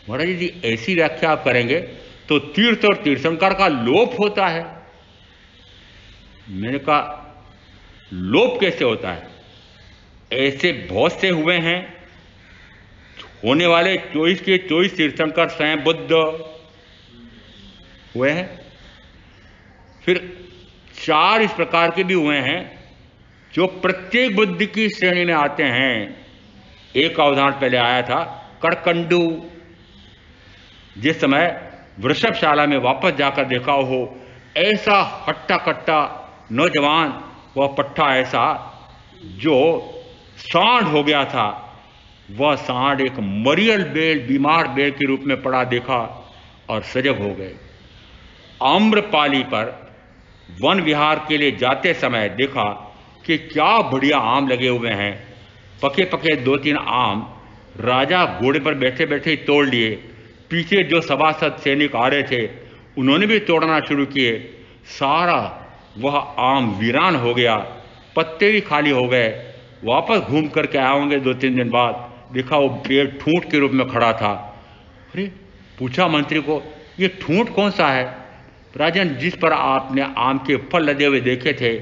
महाराज यदि ऐसी व्याख्या आप करेंगे तो तीर्थ और तीर्थंकर का लोप होता है। मैंने कहा लोप कैसे होता है? ऐसे बहुत से हुए हैं, होने वाले 24 के 24 तीर्थंकर स्वयं बुद्ध हुए हैं। फिर 4 इस प्रकार के भी हुए हैं जो प्रत्येक बुद्ध की श्रेणी में आते हैं। एक का उदाहरण पहले आया था, कड़कंडू। जिस समय वृषभशाला में वापस जाकर देखा हो, ऐसा हट्टा कट्टा नौजवान, वह पट्टा ऐसा जो सांड हो गया था, वह सांड एक मरियल बेल, बीमार बेल के रूप में पड़ा देखा और सजग हो गए। आम्रपाली पर वन विहार के लिए जाते समय देखा कि क्या बढ़िया आम लगे हुए हैं। पके पके 2-3 आम राजा घोड़े पर बैठे बैठे तोड़ लिए। पीछे जो सभासद सैनिक आ रहे थे उन्होंने भी तोड़ना शुरू किए। सारा वह आम वीरान हो गया, पत्ते भी खाली हो गए। वापस घूम करके आए होंगे 2-3 दिन बाद, देखा वो पेड़ ठूंठ के रूप में खड़ा था। अरे पूछा मंत्री को, ये ठूंठ कौन सा है? राजन, जिस पर आपने आम के फल लदे हुए देखे थे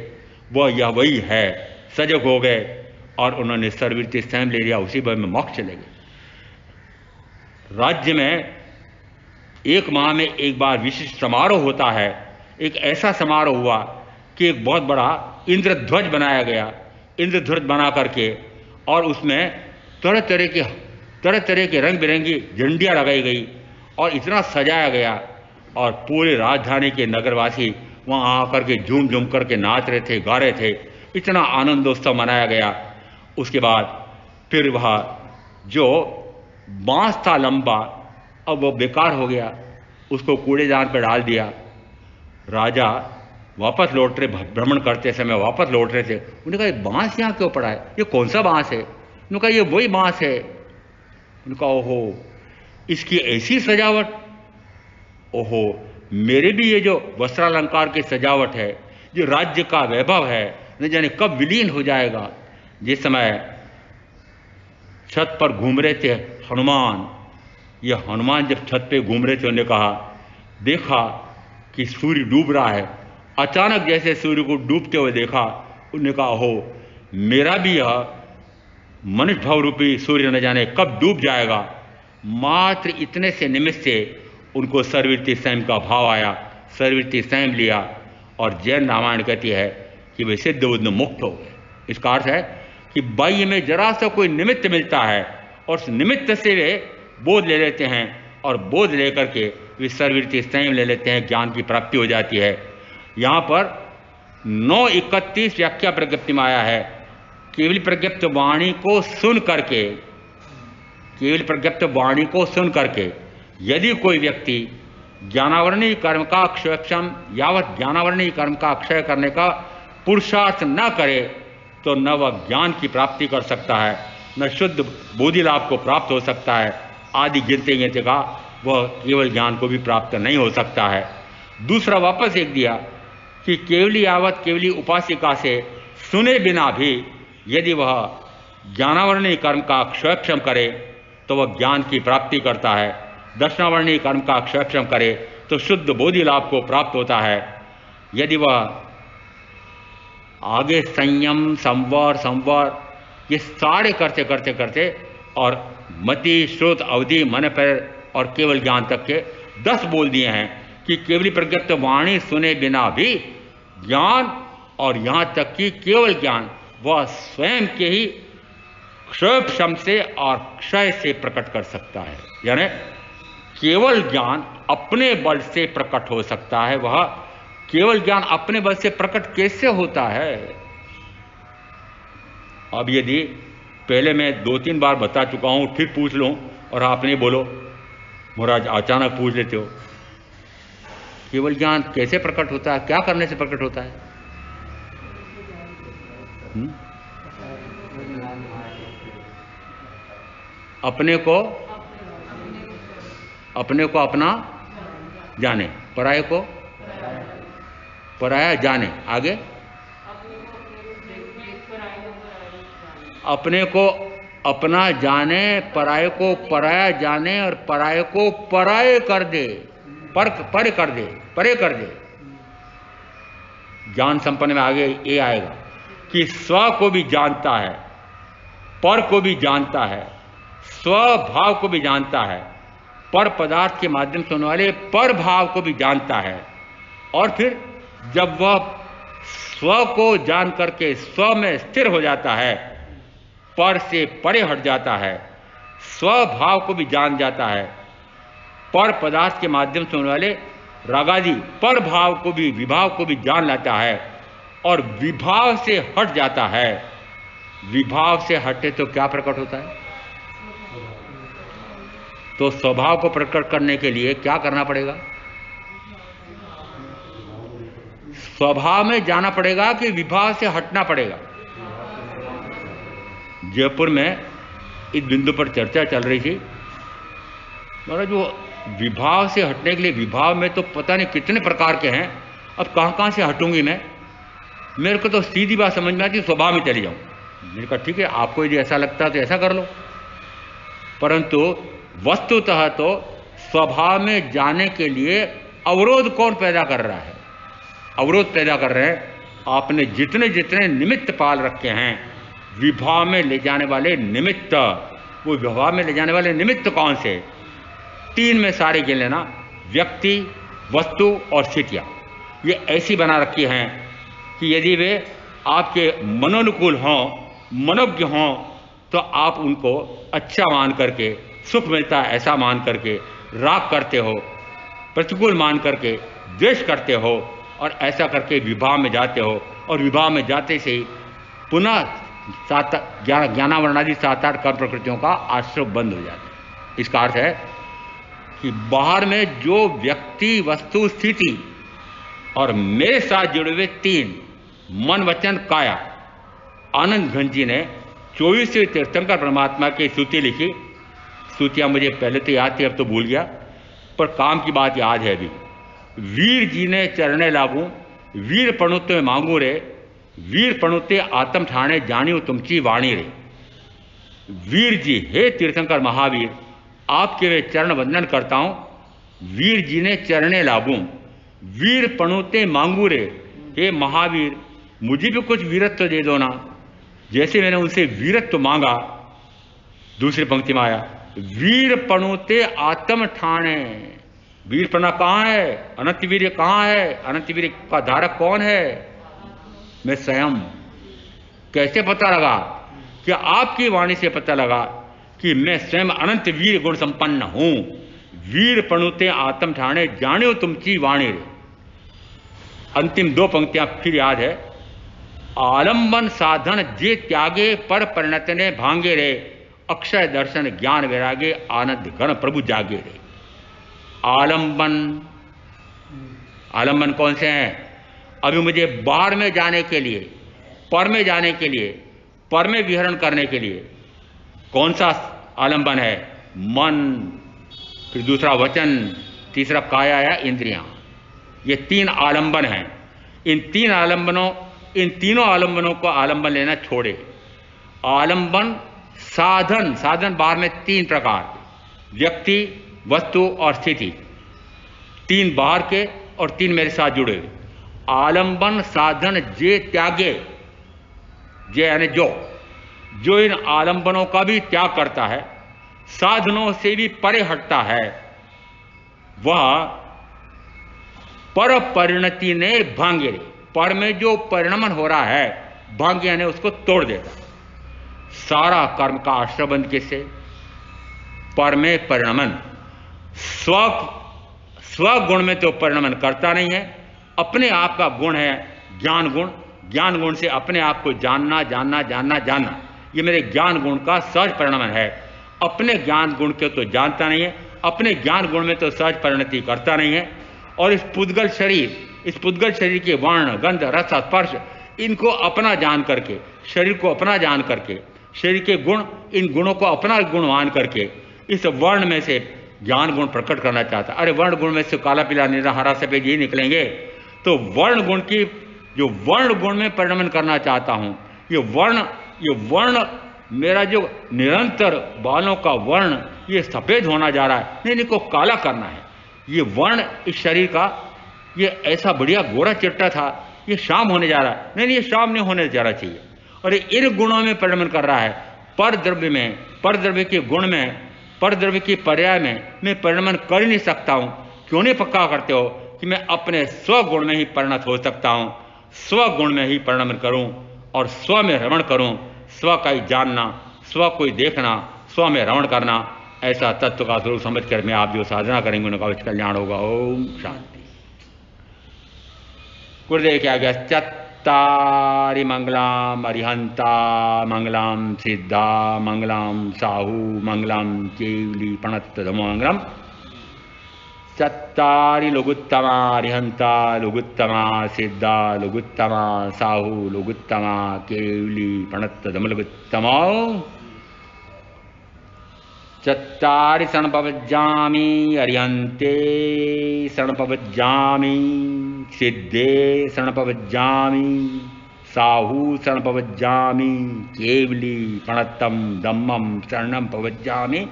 वह यह वही है। सजग हो गए और उन्होंने सर्ववृत्ति स्वयं ले लिया, उसी भर में मोक्ष चले गए। राज्य में 1 माह में एक बार विशिष्ट समारोह होता है। एक ऐसा समारोह हुआ कि एक बहुत बड़ा इंद्रध्वज बनाया गया। इंद्रध्वज बना करके और उसमें तरह तरह के रंग बिरंगी झंडियाँ लगाई गई और इतना सजाया गया, और पूरे राजधानी के नगरवासी वहाँ आकर के झूम झूम करके नाच रहे थे, गा रहे थे। इतना आनंदोत्सव मनाया गया। उसके बाद फिर वह जो बांस था लंबा, अब वो बेकार हो गया, उसको कूड़ेदान पर डाल दिया। राजा वापस लौट रहे, भ्रमण करते समय वापस लौट रहे थे। उन्होंने कहा ये बांस यहाँ क्यों पड़ा है? ये कौन सा बांस है? उन्होंने कहा ये वही बांस है। उन्होंने कहा ओहो, इसकी ऐसी सजावट, ओहो, मेरे भी ये जो वस्त्रालंकार की सजावट है, जो राज्य का वैभव है, न जाने कब विलीन हो जाएगा। जिस समय छत पर घूम रहे थे हनुमान, ये हनुमान जब छत पे घूम रहे थे, उन्होंने कहा देखा कि सूर्य डूब रहा है। अचानक जैसे सूर्य को डूबते हुए देखा, उन्होंने कहा हो, मेरा भी यह मनुष्य भाव रूपी सूर्य न जाने कब डूब जाएगा। मात्र इतने से निमित्त से उनको सर्ववृत्ति स्वयं का भाव आया, सर्ववृत्ति स्वयं लिया, और जैन रामायण कहती है कि वे सिद्ध बुद्ध मुक्त हो गए। इसका अर्थ है कि बाह्य में जरा सा कोई निमित्त मिलता है और उस निमित्त से वे बोध ले लेते हैं, और बोध लेकर के वे सर्ववृत्ति स्वयं ले लेते हैं, ज्ञान की प्राप्ति हो जाती है। यहाँ पर 9:31 व्याख्या प्रज्ञप्ति में आया है केवल प्रज्ञप्त वाणी को सुन करके, केवल प्रज्ञप्त वाणी को सुन करके यदि कोई व्यक्ति ज्ञानावरणीय कर्म का क्षयक्षम यावत ज्ञानावरणीय कर्म का क्षय करने का पुरुषार्थ न करे तो न वह ज्ञान की प्राप्ति कर सकता है, न शुद्ध बोधि लाभ को प्राप्त हो सकता है, आदि गिनते गिनते का वह केवल ज्ञान को भी प्राप्त नहीं हो सकता है। दूसरा वापस एक दिया कि केवली यावत केवली उपासिका से सुने बिना भी यदि वह ज्ञानावरणीय कर्म का क्षयक्षम करे तो वह ज्ञान की प्राप्ति करता है, दर्शनावरणीय कर्म का क्षयक्षम करे तो शुद्ध बोधि लाभ को प्राप्त होता है। यदि वह आगे संयम संवर संवर ये सारे करते करते करते और मति श्रुत अवधि मन पर और केवल ज्ञान तक के 10 बोल दिए हैं कि केवली प्रज्ञप्त वाणी सुने बिना भी ज्ञान और यहाँ तक कि केवल ज्ञान वह स्वयं के ही क्षयक्षम से और क्षय से प्रकट कर सकता है। यानी केवल ज्ञान अपने बल से प्रकट हो सकता है। वह केवल ज्ञान अपने बल से प्रकट कैसे होता है? अब यदि पहले मैं 2-3 बार बता चुका हूं, फिर पूछ लूं और आप नहीं बोलो महाराज अचानक पूछ लेते हो, केवल ज्ञान कैसे प्रकट होता है, क्या करने से प्रकट होता है? अपने को अपना जाने, पराये को पराया जाने, आगे अपने को अपना जाने, पराये को पराया जाने और पराये को पराये कर दे, परे कर दे। ज्ञान संपन्न में आगे ये आएगा कि स्व को भी जानता है, पर को भी जानता है, स्वभाव को भी जानता है, पर पदार्थ के माध्यम से होने वाले पर भाव को भी जानता है। और फिर जब वह स्व को जान करके स्व में स्थिर हो जाता है, पर से परे हट जाता है, स्वभाव को भी जान जाता है, पर पदार्थ के माध्यम से होने वाले रागादि पर भाव को भी विभाव को भी जान लेता है और विभाव से हट जाता है। विभाव से हटे तो क्या प्रकट होता है? तो स्वभाव को प्रकट करने के लिए क्या करना पड़ेगा? स्वभाव में जाना पड़ेगा कि विभाव से हटना पड़ेगा? जयपुर में इस बिंदु पर चर्चा चल रही थी, महाराज जो विभाव से हटने के लिए, विभाव में तो पता नहीं कितने प्रकार के हैं, अब कहाँ से हटूंगी मैं? मेरे को तो सीधी बात समझ में आती, स्वभाव में चली जाऊं। मैंने कहा ठीक है, आपको यदि ऐसा लगता है तो ऐसा कर लो, परंतु वस्तुतः तो स्वभाव में जाने के लिए अवरोध कौन पैदा कर रहा है? अवरोध पैदा कर रहे हैं आपने जितने जितने निमित्त पाल रखे हैं विभाव में ले जाने वाले निमित्त। वो विभाव में ले जाने वाले निमित्त कौन से? 3 में सारे गिन लेना, व्यक्ति, वस्तु और स्थितियाँ। ये ऐसी बना रखी हैं कि यदि वे आपके मनोनुकूल हों, मनोज्ञ हों, तो आप उनको अच्छा मान करके, सुख मिलता है ऐसा मान करके राग करते हो, प्रतिकूल मान करके द्वेष करते हो और ऐसा करके विभाव में जाते हो। और विभाव में जाते से ही पुनः ज्ञानावरणादि 7-8 कर्म प्रकृतियों का आश्रय बंद हो जाता है। इसका अर्थ है कि बाहर में जो व्यक्ति, वस्तु, स्थिति और मेरे साथ जुड़े हुए 3 मन, वचन, काया, आनंद घन जी ने 24वें तीर्थंकर परमात्मा की स्तुति लिखी। स्तुतियाँ मुझे पहले तो याद थी, अब तो भूल गया, पर काम की बात याद है अभी। वीर जी ने चरणे लागू, वीर पणुते मांगू रे, वीर पणुते आत्म ठाणे जानियो तुमची वाणी रे। वीर जी, हे तीर्थंकर महावीर, आपके वे चरण वंदन करता हूँ। वीर जी ने चरणे लागू, वीर पणुते मांगू रे, हे महावीर मुझे भी कुछ वीरत्व दे दो ना, जैसे मैंने उनसे वीरत्व मांगा। दूसरी पंक्ति में आया, वीर पणुते आत्म ठाणे। वीरपना कहाँ है? अनंत वीर्य कहाँ है? अनंत वीर्य का धारक कौन है? मैं स्वयं। कैसे पता लगा? क्या आपकी वाणी से पता लगा कि मैं स्वयं अनंत वीर गुण संपन्न हूं। वीर पणुते आत्म ठाणे जानियो तुमची वाणी रे। अंतिम 2 पंक्तियां फिर याद है, आलंबन साधन जे त्यागे पर परिणत ने भांगे रे, अक्षय दर्शन ज्ञान वैरागे आनंद घन प्रभु जागे रे। आलंबन, आलंबन कौन से हैं? अभी मुझे बाहर में जाने के लिए, पर में जाने के लिए, पर में विहरण करने के लिए कौन सा आलंबन है? मन, फिर दूसरा वचन, तीसरा काया या इंद्रियां। ये 3 आलंबन हैं। इन तीनों आलंबनों को आलंबन लेना छोड़े। आलंबन साधन, साधन बाहर में 3 प्रकार, व्यक्ति, वस्तु और स्थिति। 3 बाहर के और 3 मेरे साथ जुड़े हुए। आलंबन साधन जे त्यागे, जे यानी जो इन आलंबनों का भी त्याग करता है, साधनों से भी परे हटता है, वह पर परिणति ने भांगे, पर में जो परिणमन हो रहा है, भांग्य ने उसको तोड़ देता। सारा कर्म का आश्रबंध किससे? पर में परिणमन। स्वगुण में तो परिणमन करता नहीं है। अपने आप का गुण है ज्ञान गुण। ज्ञान गुण से अपने आप को जानना जानना जानना जानना, ये मेरे ज्ञान गुण का सहज परिणमन है। अपने ज्ञान गुण को तो जानता नहीं है, अपने ज्ञान गुण में तो सहज परिणति करता नहीं है। और इस पुद्गल शरीर के वर्ण, गंध, रस, स्पर्श, इनको अपना जान करके, शरीर को अपना जान करके, शरीर के गुण, इन गुणों को अपना गुण मान करके इस वर्ण में से ज्ञान गुण प्रकट करना चाहता। अरे वर्ण गुण में से काला, पीला, नीला, हरा, सफेद ये निकलेंगे। तो वर्ण गुण की, जो वर्ण गुण में परिणमन करना चाहता हूं, ये वर्ण मेरा जो निरंतर बालों का वर्ण ये सफेद होना जा रहा है, नहीं, इनको काला करना है। ये वर्ण इस शरीर का, ये ऐसा बढ़िया गोरा चिट्टा था, ये शाम होने जा रहा है, नहीं, ये शाम नहीं होने जाना चाहिए। और ये इन गुणों में परिणमन कर रहा है। पर द्रव्य में, पर द्रव्य के गुण में, पर द्रव्य की पर्याय में मैं परिणमन कर ही नहीं सकता हूं। क्यों नहीं पक्का करते हो कि मैं अपने स्वगुण में ही परिणत हो सकता हूं, स्वगुण में ही परिणमन करूं और स्व में रमण करूं। स्व का ही जानना, स्व को ही देखना, स्व में रमण करना, ऐसा तत्व का स्वरूप समझ कर मैं आप जो साधना करेंगे उनका उच्च कल्याण होगा। ओम शांति। गुरुदेव क्या गया? चत्तारि मंगलाम अरिहंता मंगलाम सिद्धा मंगलाम साहू मंगलाम केवली प्रणत मंगलम। चत्तारि लघुत्तमा अरिहंता लघुत्तमा सिद्धा लघुत्तमा साहू लघुत्तमा केवली प्रणत लघुत्तमा। चत्तारि शरणपवज्जामि अरिहन्ते शरणपवज्जामि सिद्धे शरणपवज्जामि साहू शरणपवज्जामि केवली प्रणतम धम्मम शरणम पवज्जामि।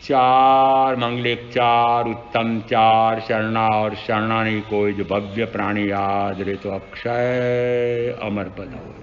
4 मंगलिक, 4 उत्तम, 4 शरणा और शरणानी कोई जो भव्य प्राणी याद रे तो अक्षय अमर पद हो।